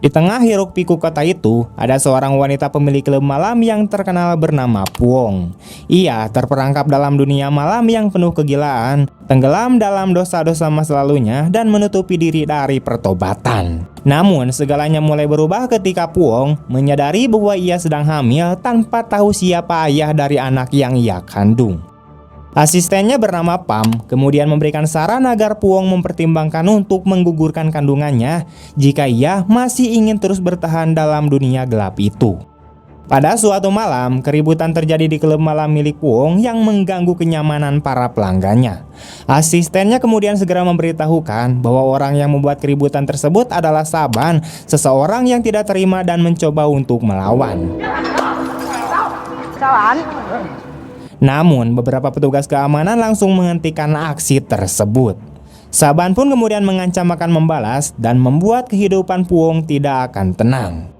Di tengah hiruk-pikuk kota itu, ada seorang wanita pemilik klub malam yang terkenal bernama Puong. Ia terperangkap dalam dunia malam yang penuh kegilaan, tenggelam dalam dosa-dosa masa lalunya dan menutupi diri dari pertobatan. Namun, segalanya mulai berubah ketika Puong menyadari bahwa ia sedang hamil tanpa tahu siapa ayah dari anak yang ia kandung. Asistennya bernama Pam kemudian memberikan saran agar Puong mempertimbangkan untuk menggugurkan kandungannya jika ia masih ingin terus bertahan dalam dunia gelap itu. Pada suatu malam, keributan terjadi di klub malam milik Puong yang mengganggu kenyamanan para pelanggannya. Asistennya kemudian segera memberitahukan bahwa orang yang membuat keributan tersebut adalah Saban, seseorang yang tidak terima dan mencoba untuk melawan. Namun, beberapa petugas keamanan langsung menghentikan aksi tersebut. Saban pun kemudian mengancam akan membalas dan membuat kehidupan Puong tidak akan tenang.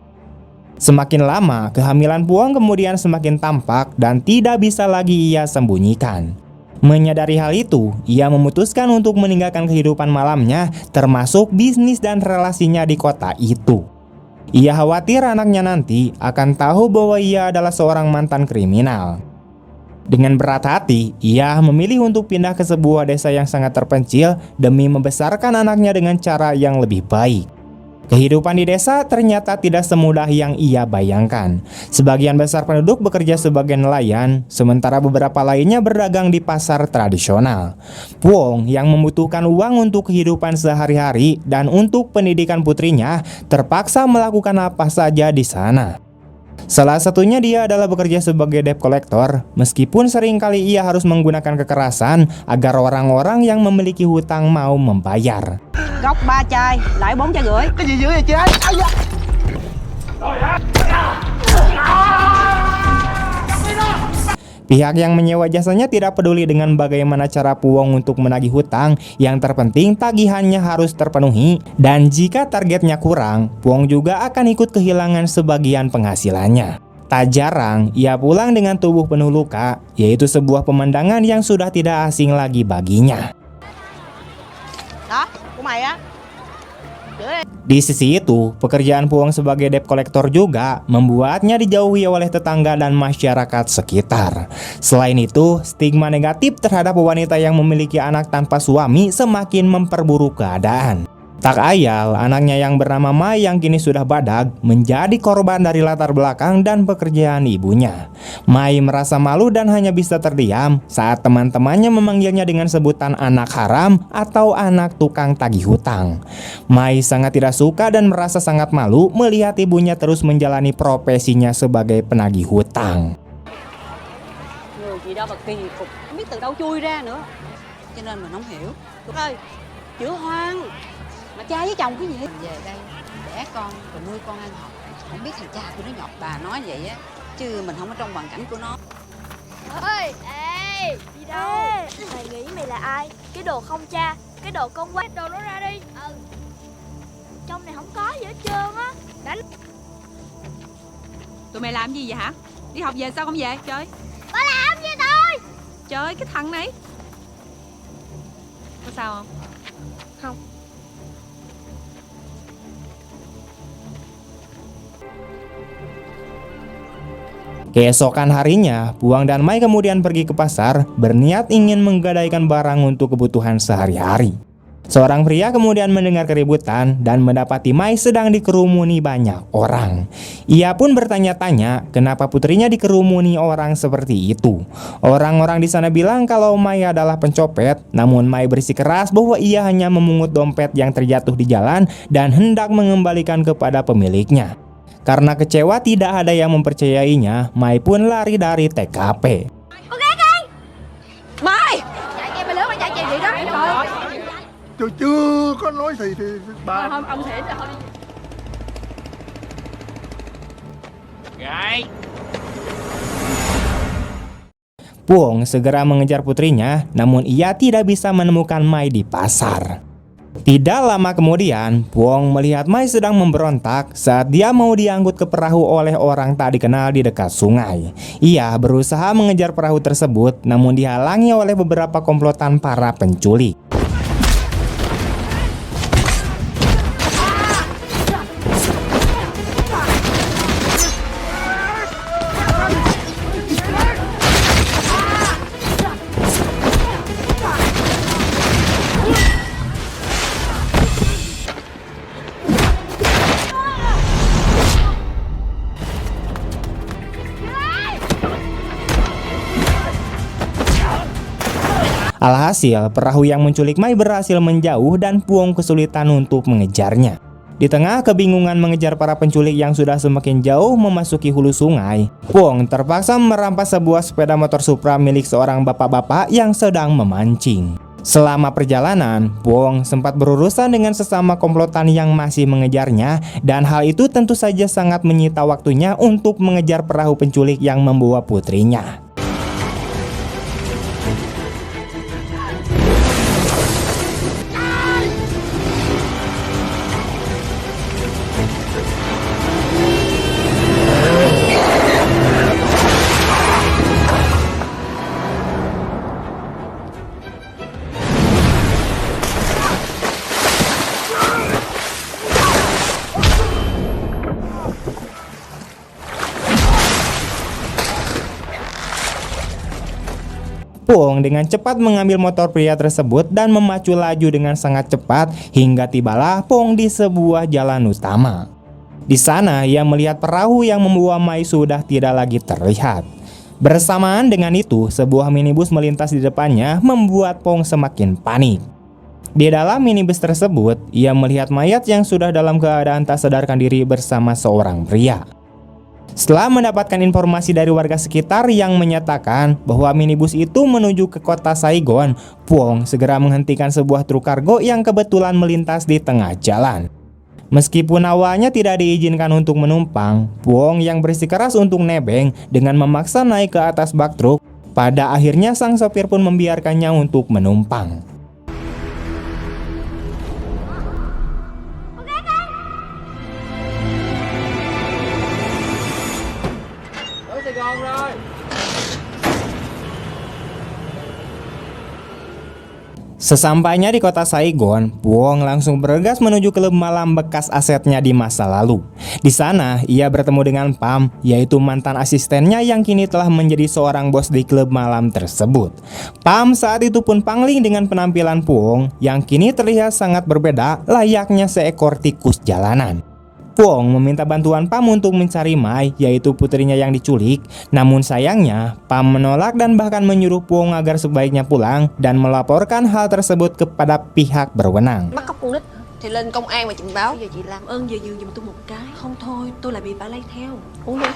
Semakin lama, kehamilan Puong kemudian semakin tampak dan tidak bisa lagi ia sembunyikan. Menyadari hal itu, ia memutuskan untuk meninggalkan kehidupan malamnya, termasuk bisnis dan relasinya di kota itu. Ia khawatir anaknya nanti akan tahu bahwa ia adalah seorang mantan kriminal. Dengan berat hati, ia memilih untuk pindah ke sebuah desa yang sangat terpencil demi membesarkan anaknya dengan cara yang lebih baik. Kehidupan di desa ternyata tidak semudah yang ia bayangkan. Sebagian besar penduduk bekerja sebagai nelayan, sementara beberapa lainnya berdagang di pasar tradisional. Puong yang membutuhkan uang untuk kehidupan sehari-hari dan untuk pendidikan putrinya terpaksa melakukan apa saja di sana. Salah satunya dia adalah bekerja sebagai debt collector, meskipun seringkali ia harus menggunakan kekerasan agar orang-orang yang memiliki hutang mau membayar. Gốc 3 chai, lại 4 chai rưỡi. Cái gì dữ vậy chị ơi? Pihak yang menyewa jasanya tidak peduli dengan bagaimana cara Puong untuk menagih hutang, yang terpenting tagihannya harus terpenuhi, dan jika targetnya kurang, Puong juga akan ikut kehilangan sebagian penghasilannya. Tak jarang, ia pulang dengan tubuh penuh luka, yaitu sebuah pemandangan yang sudah tidak asing lagi baginya. Đó, của mày á. Di sisi itu, pekerjaan Puong sebagai debt collector juga membuatnya dijauhi oleh tetangga dan masyarakat sekitar. Selain itu, stigma negatif terhadap wanita yang memiliki anak tanpa suami semakin memperburuk keadaan. Tak ayal, anaknya yang bernama Mai yang kini sudah badag menjadi korban dari latar belakang dan pekerjaan ibunya. Mai merasa malu dan hanya bisa terdiam saat teman-temannya memanggilnya dengan sebutan anak haram atau anak tukang tagih hutang. Mai sangat tidak suka dan merasa sangat malu melihat ibunya terus menjalani profesinya sebagai penagih hutang. Người gì đâu mà kỳ cục, không biết từ đâu chui ra nữa. Cho nên mình không hiểu. Tụi ơi, chữa hoang. Mà cha với chồng cái gì? Về đây đẻ con rồi nuôi con ăn học. Không biết thằng cha của nó nhọt bà nói vậy á, chứ mình không ở trong hoàn cảnh của nó. Ơi, ê, đi đâu? Mày nghĩ mày là ai? Cái đồ không cha, cái đồ con quát đồ nó ra đi. Trong này không có gì hết trơn á. Đánh. Tụi mày làm gì vậy hả? Đi học về sao không về? Trời. Bà làm gì tôi? Trời, cái thằng này. Có sao không? Không. Keesokan harinya, Puong dan Mai kemudian pergi ke pasar, berniat ingin menggadaikan barang untuk kebutuhan sehari-hari. Seorang pria kemudian mendengar keributan dan mendapati Mai sedang dikerumuni banyak orang. Ia pun bertanya-tanya kenapa putrinya dikerumuni orang seperti itu. Orang-orang di sana bilang kalau Mai adalah pencopet, namun Mai bersikeras bahwa ia hanya memungut dompet yang terjatuh di jalan dan hendak mengembalikan kepada pemiliknya. Karena kecewa tidak ada yang mempercayainya, Mai pun lari dari TKP. Mai! Chạy chị mày lớn mày chạy chị vậy đó. Tôi chưa có nói thì bà Không, ông sẽ thôi. Puong segera mengejar putrinya, namun ia tidak bisa menemukan Mai di pasar. Tidak lama kemudian, Puong melihat Mai sedang memberontak saat dia mau diangkut ke perahu oleh orang tak dikenal di dekat sungai. Ia berusaha mengejar perahu tersebut, namun dihalangi oleh beberapa komplotan para penculik. Alhasil, perahu yang menculik Mai berhasil menjauh dan Puong kesulitan untuk mengejarnya. Di tengah kebingungan mengejar para penculik yang sudah semakin jauh memasuki hulu sungai, Puong terpaksa merampas sebuah sepeda motor Supra milik seorang bapak-bapak yang sedang memancing. Selama perjalanan, Puong sempat berurusan dengan sesama komplotan yang masih mengejarnya, dan hal itu tentu saja sangat menyita waktunya untuk mengejar perahu penculik yang membawa putrinya. Puong dengan cepat mengambil motor pria tersebut dan memacu laju dengan sangat cepat hingga tibalah Puong di sebuah jalan utama. Di sana ia melihat perahu yang membawa Mai sudah tidak lagi terlihat. Bersamaan dengan itu, sebuah minibus melintas di depannya membuat Puong semakin panik. Di dalam minibus tersebut, ia melihat mayat yang sudah dalam keadaan tak sadarkan diri bersama seorang pria. Setelah mendapatkan informasi dari warga sekitar yang menyatakan bahwa minibus itu menuju ke kota Saigon, Puong segera menghentikan sebuah truk kargo yang kebetulan melintas di tengah jalan. Meskipun awalnya tidak diizinkan untuk menumpang, Puong yang bersikeras untuk nebeng dengan memaksa naik ke atas bak truk. Pada akhirnya sang sopir pun membiarkannya untuk menumpang. Sesampainya di kota Saigon, Puong langsung bergegas menuju klub malam bekas asetnya di masa lalu. Di sana, ia bertemu dengan Pam, yaitu mantan asistennya yang kini telah menjadi seorang bos di klub malam tersebut. Pam saat itu pun pangling dengan penampilan Puong yang kini terlihat sangat berbeda, layaknya seekor tikus jalanan. Puong meminta bantuan Pam untuk mencari Mai, yaitu putrinya yang diculik. Namun sayangnya, Pam menolak dan bahkan menyuruh Puong agar sebaiknya pulang dan melaporkan hal tersebut kepada pihak berwenang. Bắt cóc con nít thì lên công an mà trình báo. Bây giờ chị làm ơn về giường giùm tôi một cái. Không thôi, tôi lại bị bà lay theo. Uống đi.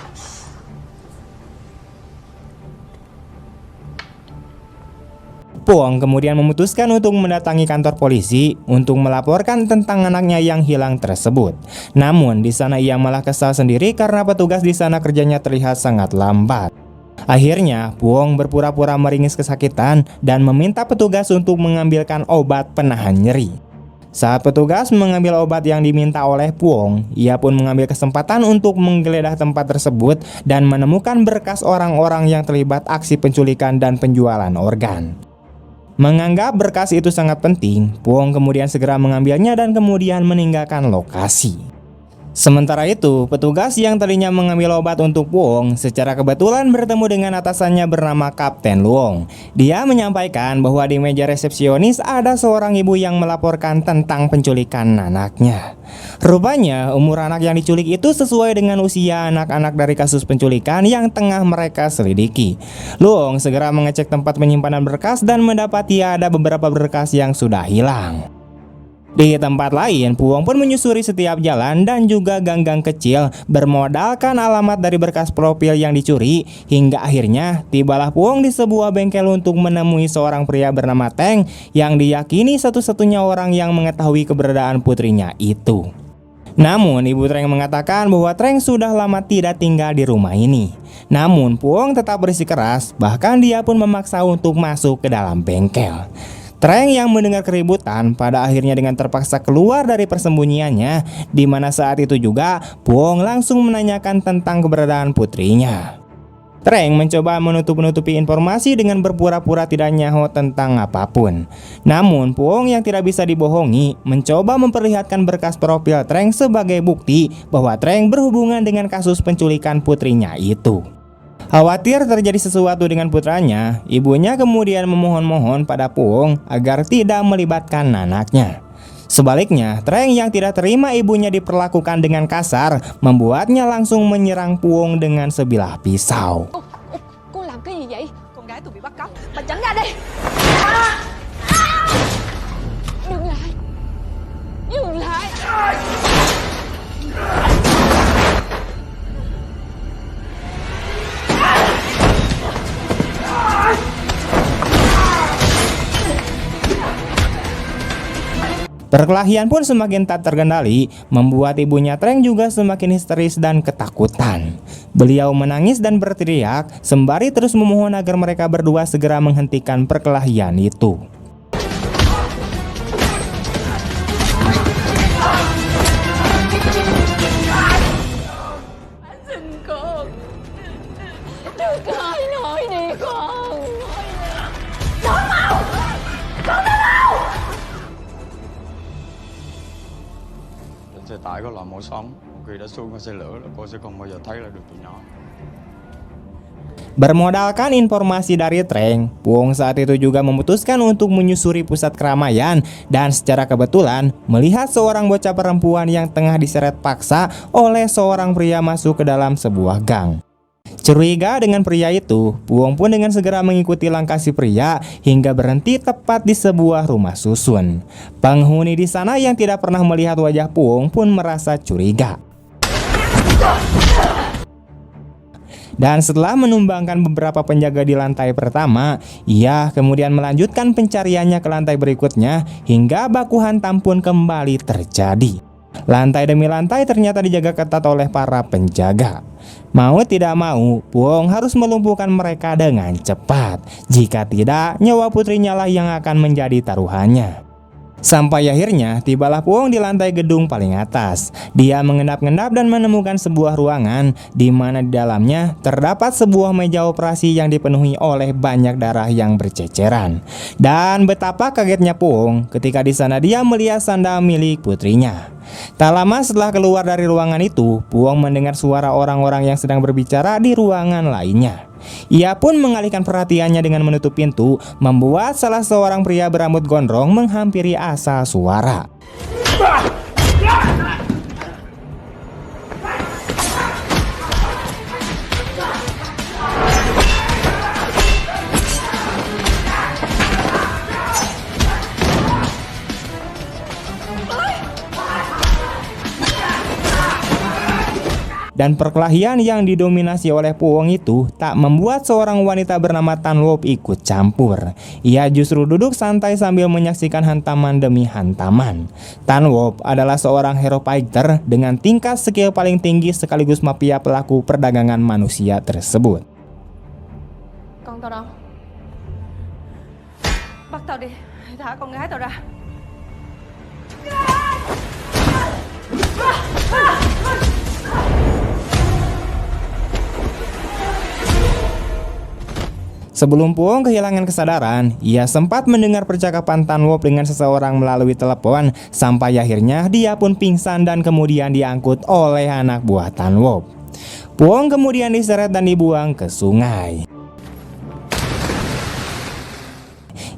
Puong kemudian memutuskan untuk mendatangi kantor polisi untuk melaporkan tentang anaknya yang hilang tersebut. Namun di sana ia malah kesal sendiri karena petugas di sana kerjanya terlihat sangat lambat. Akhirnya Puong berpura-pura meringis kesakitan dan meminta petugas untuk mengambilkan obat penahan nyeri. Saat petugas mengambil obat yang diminta oleh Puong, ia pun mengambil kesempatan untuk menggeledah tempat tersebut dan menemukan berkas orang-orang yang terlibat aksi penculikan dan penjualan organ. Menganggap berkas itu sangat penting, Puong kemudian segera mengambilnya dan kemudian meninggalkan lokasi. Sementara itu, petugas yang tadinya mengambil obat untuk Puong secara kebetulan bertemu dengan atasannya bernama Kapten Luong. Dia menyampaikan bahwa di meja resepsionis ada seorang ibu yang melaporkan tentang penculikan anaknya. Rupanya, umur anak yang diculik itu sesuai dengan usia anak-anak dari kasus penculikan yang tengah mereka selidiki. Luong segera mengecek tempat penyimpanan berkas dan mendapati ada beberapa berkas yang sudah hilang. Di tempat lain, Puong pun menyusuri setiap jalan dan juga gang-gang kecil bermodalkan alamat dari berkas profil yang dicuri, hingga akhirnya tibalah Puong di sebuah bengkel untuk menemui seorang pria bernama Teng yang diyakini satu-satunya orang yang mengetahui keberadaan putrinya itu. Namun Ibu Treng mengatakan bahwa Treng sudah lama tidak tinggal di rumah ini. Namun Puong tetap bersikeras, bahkan dia pun memaksa untuk masuk ke dalam bengkel. Treng yang mendengar keributan pada akhirnya dengan terpaksa keluar dari persembunyiannya, di mana saat itu juga Puong langsung menanyakan tentang keberadaan putrinya. Treng mencoba menutup-nutupi informasi dengan berpura-pura tidak nyaho tentang apapun. Namun Puong yang tidak bisa dibohongi mencoba memperlihatkan berkas profil Treng sebagai bukti bahwa Treng berhubungan dengan kasus penculikan putrinya itu. Khawatir terjadi sesuatu dengan putranya, ibunya kemudian memohon-mohon pada Puong agar tidak melibatkan anaknya. Sebaliknya, Treng yang tidak terima ibunya diperlakukan dengan kasar membuatnya langsung menyerang Puong dengan sebilah pisau. Cô làm cái gì vậy? Con gái tôi bị bắt cóc. Bà tránh ra đi. Dừng lại. Dừng lại. Perkelahian pun semakin tak terkendali, membuat ibunya Treng juga semakin histeris dan ketakutan. Beliau menangis dan berteriak, sembari terus memohon agar mereka berdua segera menghentikan perkelahian itu. Xe tải có là màu xám, khi đã xuống con xe lửa là cô sẽ không bao giờ thấy là được tụi nhỏ. Bermodalkan informasi dari Treng, Puong saat itu juga memutuskan untuk menyusuri pusat keramaian dan secara kebetulan melihat seorang bocah perempuan yang tengah diseret paksa oleh seorang pria masuk ke dalam sebuah gang. Curiga dengan pria itu, Puong pun dengan segera mengikuti langkah si pria hingga berhenti tepat di sebuah rumah susun. Penghuni di sana yang tidak pernah melihat wajah Puong pun merasa curiga. Dan setelah menumbangkan beberapa penjaga di lantai pertama, ia kemudian melanjutkan pencariannya ke lantai berikutnya hingga baku hantam pun kembali terjadi. Lantai demi lantai ternyata dijaga ketat oleh para penjaga. Mau tidak mau, Puong harus melumpuhkan mereka dengan cepat. Jika tidak, nyawa putrinya lah yang akan menjadi taruhannya. Sampai akhirnya tibalah Puong di lantai gedung paling atas. Dia mengendap-endap dan menemukan sebuah ruangan di mana di dalamnya terdapat sebuah meja operasi yang dipenuhi oleh banyak darah yang berceceran. Dan betapa kagetnya Puong ketika di sana dia melihat sandal milik putrinya. Tak lama setelah keluar dari ruangan itu, Puong mendengar suara orang-orang yang sedang berbicara di ruangan lainnya. Ia pun mengalihkan perhatiannya dengan menutup pintu, membuat salah seorang pria berambut gondrong menghampiri asal suara. Dan perkelahian yang didominasi oleh Puong itu tak membuat seorang wanita bernama Tan Wop ikut campur. Ia justru duduk santai sambil menyaksikan hantaman demi hantaman. Tan Wop adalah seorang hero fighter dengan tingkat skill paling tinggi sekaligus mafia pelaku perdagangan manusia tersebut. Con tao đâu? Bắt tao đi, thả con gái tao ra. Sebelum Puong kehilangan kesadaran, ia sempat mendengar percakapan Tan Wop dengan seseorang melalui telepon. Sampai akhirnya dia pun pingsan dan kemudian diangkut oleh anak buah Tan Wop. Puong kemudian diseret dan dibuang ke sungai.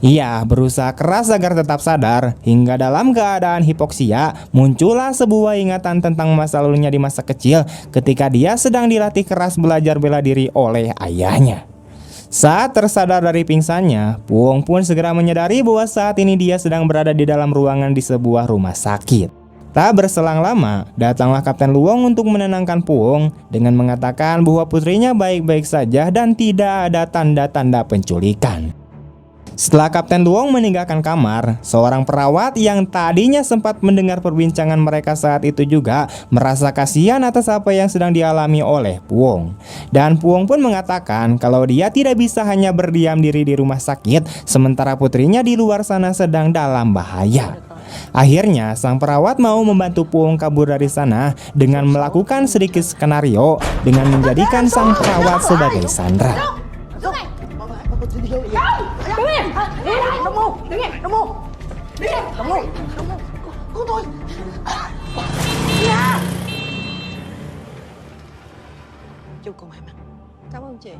Ia berusaha keras agar tetap sadar, hingga dalam keadaan hipoksia muncullah sebuah ingatan tentang masa lalunya di masa kecil ketika dia sedang dilatih keras belajar bela diri oleh ayahnya. Saat tersadar dari pingsannya, Puong pun segera menyadari bahwa saat ini dia sedang berada di dalam ruangan di sebuah rumah sakit. Tak berselang lama, datanglah Kapten Luong untuk menenangkan Puong dengan mengatakan bahwa putrinya baik-baik saja dan tidak ada tanda-tanda penculikan. Setelah Kapten Luong meninggalkan kamar, seorang perawat yang tadinya sempat mendengar perbincangan mereka saat itu juga merasa kasihan atas apa yang sedang dialami oleh Puong. Dan Puong pun mengatakan kalau dia tidak bisa hanya berdiam diri di rumah sakit sementara putrinya di luar sana sedang dalam bahaya. Akhirnya sang perawat mau membantu Puong kabur dari sana dengan melakukan sedikit skenario dengan menjadikan sang perawat sebagai sandera. Đứng im! Đi lại! Đông Mô! Đứng im! Đông Mô! Đứng im! Đông Mô! Đông Mô! Cứu tôi! Chúc cô may mắn. Cảm ơn chị.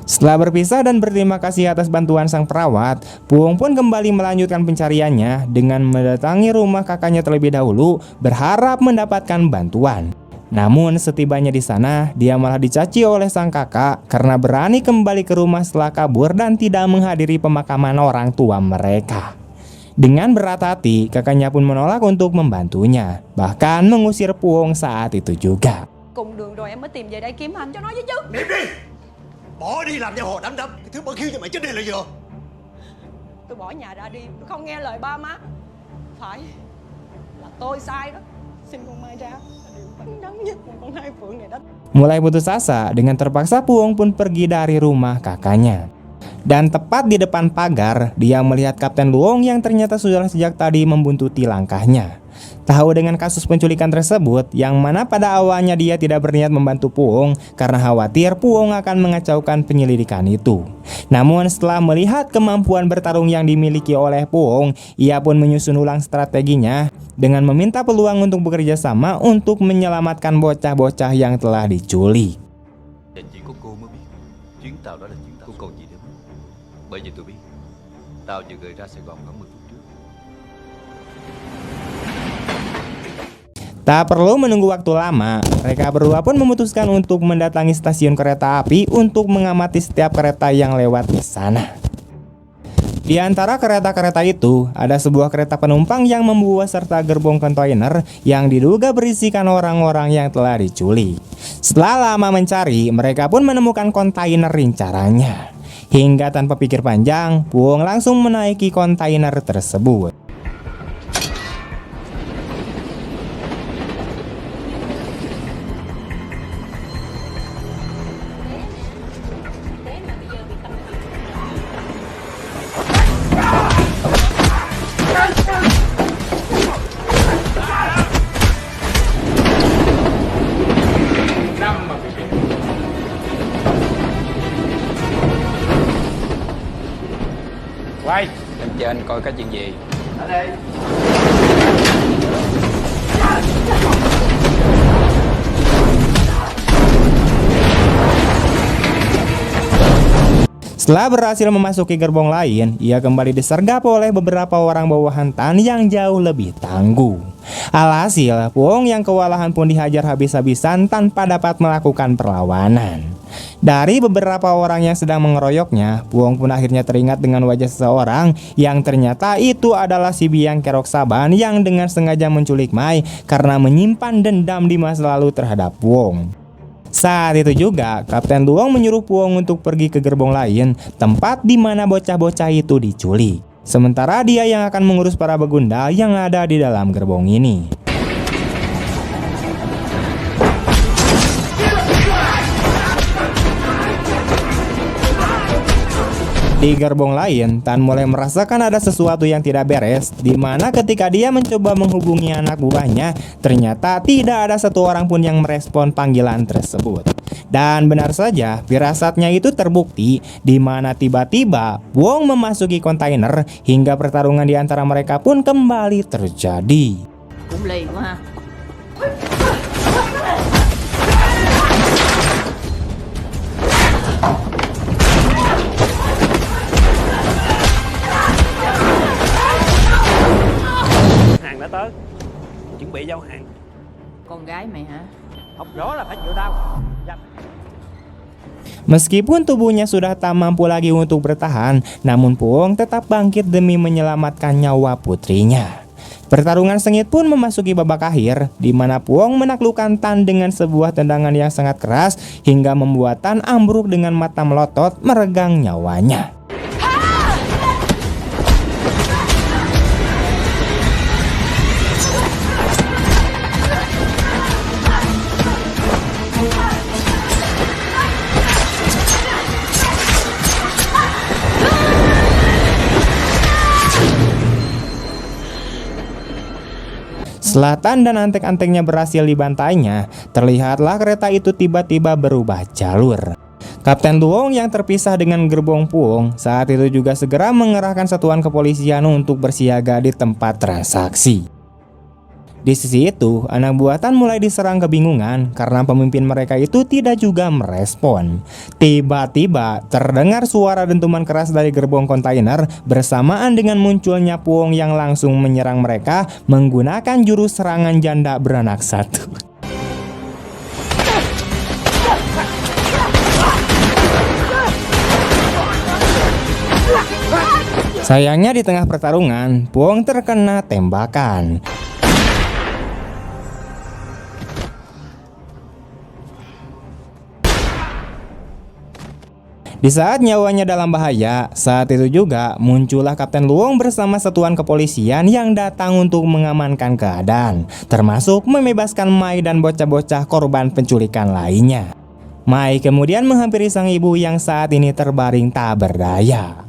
Setelah berpisah dan berterima kasih atas bantuan sang perawat, Puong pun kembali melanjutkan pencariannya dengan mendatangi rumah kakaknya terlebih dahulu berharap mendapatkan bantuan. Namun setibanya di sana, dia malah dicaci oleh sang kakak karena berani kembali ke rumah setelah kabur dan tidak menghadiri pemakaman orang tua mereka. Dengan berat hati, kakaknya pun menolak untuk membantunya, bahkan mengusir Puong saat itu juga. Cùng đường rồi em mới tìm về đây kiếm anh cho nó với chứ. Niệm đi. Bỏ đi làm giang hồ đám đấm. Cái thứ bất hiếu cho mày chết đi là vừa. Tôi bỏ nhà ra đi, tôi không nghe lời ba má. Phải là tôi sai đó. Xin con Mai ra là điều phấn đắng nhất của con Hai Phượng này đó. Mulai putus asa, dengan terpaksa Puong pun pergi dari rumah kakaknya. Dan tepat di depan pagar, dia melihat Kapten Luong yang ternyata sudah sejak tadi membuntuti langkahnya. Tahu dengan kasus penculikan tersebut, yang mana pada awalnya dia tidak berniat membantu Puong karena khawatir Puong akan mengacaukan penyelidikan itu. Namun setelah melihat kemampuan bertarung yang dimiliki oleh Puong, ia pun menyusun ulang strateginya dengan meminta peluang untuk bekerja sama untuk menyelamatkan bocah-bocah yang telah diculik. Chỉ có cô mới biết chuyến tàu đó là chuyến tàu còn gì nữa. Bởi vì tôi biết tàu vừa rời ra Sài Gòn khoảng 10 phút trước. Tak perlu menunggu waktu lama, mereka berdua pun memutuskan untuk mendatangi stasiun kereta api untuk mengamati setiap kereta yang lewat di sana. Di antara kereta-kereta itu, ada sebuah kereta penumpang yang membawa serta gerbong kontainer yang diduga berisikan orang-orang yang telah diculik. Setelah lama mencari, mereka pun menemukan kontainer incarannya. Hingga tanpa pikir panjang, Puong langsung menaiki kontainer tersebut. Quay, em chờ anh coi cái chuyện gì. Setelah berhasil memasuki gerbong lain, ia kembali disergap oleh beberapa orang bawahan Tan yang jauh lebih tangguh. Alhasil, Puong yang kewalahan pun dihajar habis-habisan tanpa dapat melakukan perlawanan. Dari beberapa orang yang sedang mengeroyoknya, Puong pun akhirnya teringat dengan wajah seseorang yang ternyata itu adalah si Biang Kerok Saban yang dengan sengaja menculik Mai karena menyimpan dendam di masa lalu terhadap Puong. Saat itu juga, Kapten Luong menyuruh Puong untuk pergi ke gerbong lain, tempat di mana bocah-bocah itu diculik. Sementara dia yang akan mengurus para begundal yang ada di dalam gerbong ini. Di gerbong lain, Tan mulai merasakan ada sesuatu yang tidak beres, di mana ketika dia mencoba menghubungi anak buahnya, ternyata tidak ada satu orang pun yang merespon panggilan tersebut. Dan benar saja, firasatnya itu terbukti, di mana tiba-tiba Puong memasuki kontainer hingga pertarungan di antara mereka pun kembali terjadi. Cũng lì quá ha. Hàng đã tới, chuẩn bị giao hàng. Con gái mày hả? Học rõ là phải chịu đau. Meskipun tubuhnya sudah tak mampu lagi untuk bertahan, namun Puong tetap bangkit demi menyelamatkan nyawa putrinya. Pertarungan sengit pun memasuki babak akhir, di mana Puong menaklukkan Tan dengan sebuah tendangan yang sangat keras hingga membuat Tan ambruk dengan mata melotot meregang nyawanya. Setelah Tan dan antek-anteknya berhasil dibantainya, terlihatlah kereta itu tiba-tiba berubah jalur. Kapten Luong yang terpisah dengan gerbong Puong saat itu juga segera mengerahkan satuan kepolisian untuk bersiaga di tempat transaksi. Di sisi itu, anak buah Tan mulai diserang kebingungan karena pemimpin mereka itu tidak juga merespon. Tiba-tiba terdengar suara dentuman keras dari gerbong kontainer bersamaan dengan munculnya Puong yang langsung menyerang mereka menggunakan jurus serangan janda beranak satu. Sayangnya di tengah pertarungan, Puong terkena tembakan. Di saat nyawanya dalam bahaya, saat itu juga muncullah Kapten Luong bersama satuan kepolisian yang datang untuk mengamankan keadaan, termasuk membebaskan Mai dan bocah-bocah korban penculikan lainnya. Mai kemudian menghampiri sang ibu yang saat ini terbaring tak berdaya.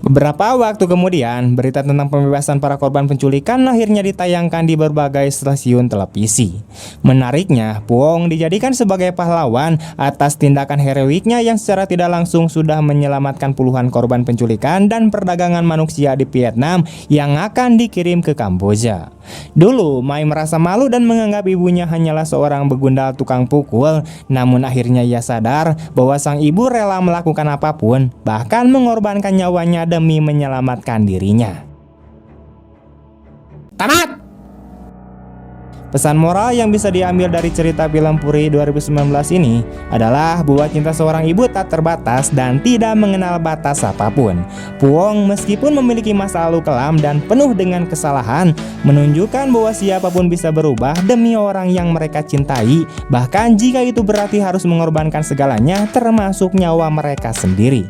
Beberapa waktu kemudian, berita tentang pembebasan para korban penculikan akhirnya ditayangkan di berbagai stasiun televisi. Menariknya, Puong dijadikan sebagai pahlawan atas tindakan heroiknya yang secara tidak langsung sudah menyelamatkan puluhan korban penculikan dan perdagangan manusia di Vietnam yang akan dikirim ke Kamboja. Dulu, Mai merasa malu dan menganggap ibunya hanyalah seorang begundal tukang pukul, namun akhirnya ia sadar bahwa sang ibu rela melakukan apapun, bahkan mengorbankan nyawanya demi menyelamatkan dirinya. Tamat! Pesan moral yang bisa diambil dari cerita film Puri 2019 ini adalah bahwa cinta seorang ibu tak terbatas dan tidak mengenal batas apapun. Puong meskipun memiliki masa lalu kelam dan penuh dengan kesalahan, menunjukkan bahwa siapapun bisa berubah demi orang yang mereka cintai, bahkan jika itu berarti harus mengorbankan segalanya termasuk nyawa mereka sendiri.